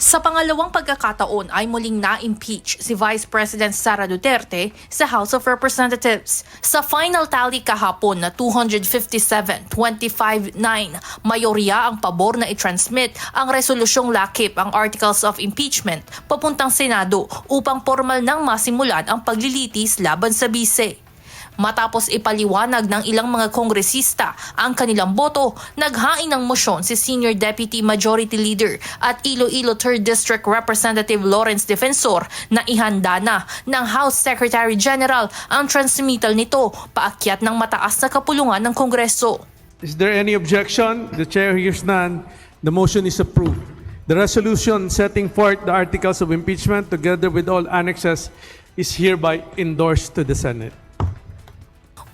Sa pangalawang pagkakataon ay muling na-impeach si Vice President Sara Duterte sa House of Representatives. Sa final tally kahapon na 257-25-9, mayorya ang pabor na i-transmit ang resolusyong lakip ang Articles of Impeachment papuntang Senado upang formal nang masimulan ang paglilitis laban sa bise. Matapos ipaliwanag ng ilang mga kongresista ang kanilang boto, naghain ng mosyon si Senior Deputy Majority Leader at Iloilo 3rd District Representative Lawrence Defensor na ihanda na ng House Secretary General ang transmittal nito paakyat ng mataas na kapulungan ng Kongreso. Is there any objection? The chair hears none. The motion is approved. The resolution setting forth the articles of impeachment together with all annexes is hereby endorsed to the Senate.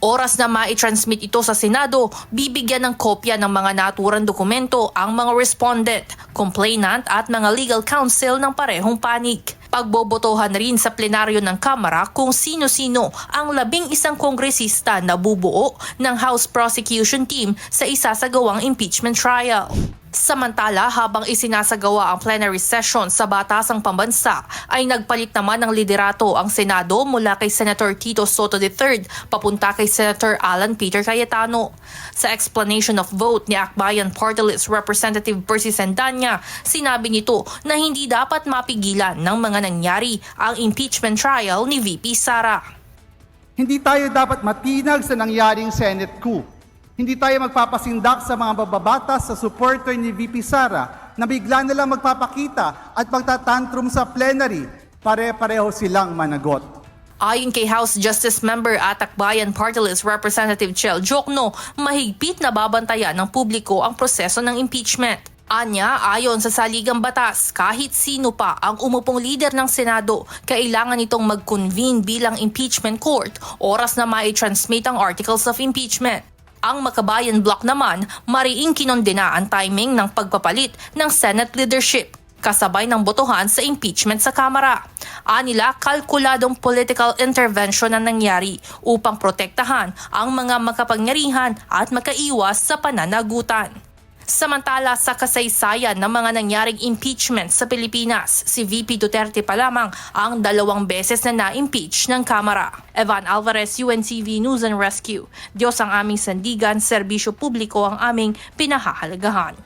Oras na mai-transmit ito sa Senado, bibigyan ng kopya ng mga naturang dokumento ang mga respondent, complainant at mga legal counsel ng parehong panig. Pagbobotohan rin sa plenaryo ng Kamara kung sino-sino ang 11 kongresista na bubuo ng House Prosecution Team sa isasagawang impeachment trial. Samantala, habang isinasagawa ang plenary session sa Batasang Pambansa, ay nagpalit naman ng liderato ang Senado mula kay Senator Tito Soto III papunta kay Senator Alan Peter Cayetano. Sa explanation of vote ni Akbayan Party List Representative Percy Sandanya, sinabi nito na hindi dapat mapigilan ng mga nangyari ang impeachment trial ni VP Sara. Hindi tayo dapat matinag sa nangyaring Senate coup. Hindi tayo magpapasindak sa mga bababatas sa supporter ni VP Sara na bigla na lang magpapakita at magtatantrum sa plenary. Pare-pareho silang managot. Ayon kay House Justice Member at Akbayan Party List Representative Chel Jokno, mahigpit na babantayan ng publiko ang proseso ng impeachment. Anya, ayon sa saligang batas, kahit sino pa ang umupong leader ng Senado, kailangan itong mag-convene bilang impeachment court oras na mai-transmit ang articles of impeachment. Ang Makabayan Bloc naman, mariing kinondena ang timing ng pagpapalit ng Senate leadership, kasabay ng botohan sa impeachment sa Kamara. Anila, kalkuladong political intervention ang nangyari upang protektahan ang mga makapangyarihan at makaiwas sa pananagutan. Samantala, sa kasaysayan ng mga nangyaring impeachment sa Pilipinas, si VP Duterte pa lamang ang 2 beses na na-impeach ng Kamara. Evan Alvarez, UNTV News and Rescue. Diyos ang aming sandigan, serbisyo publiko ang aming pinahahalagahan.